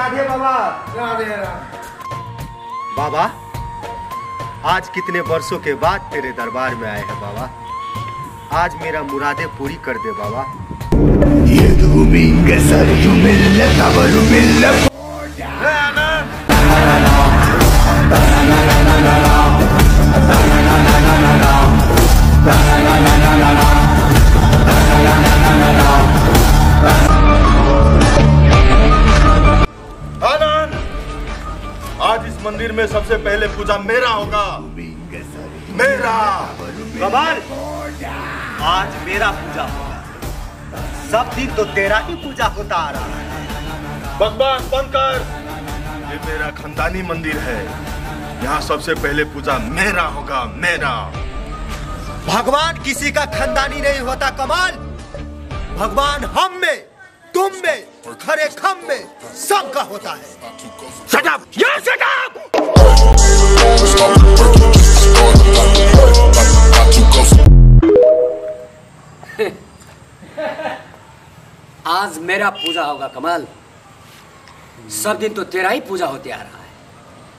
राधे बाबा। राधे राधे। बाबा आज कितने वर्षों के बाद तेरे दरबार में आए हैं बाबा। आज मेरा मुरादे पूरी कर दे बाबा। आज इस मंदिर में सबसे पहले पूजा मेरा होगा। मेरा कमाल आज मेरा पूजा होगा। सब दिन तो तेरा ही पूजा होता आ रहा है। बकवास बंद कर। ये मेरा खानदानी मंदिर है। यहाँ सबसे पहले पूजा मेरा होगा। मेरा। भगवान किसी का खानदानी नहीं होता कमाल। भगवान हम में, तुम में, खरे खम में सबका होता है। Shut up! You shut up! आज मेरा पूजा होगा कमाल। सब दिन तो तेरा ही पूजा होते आ रहा।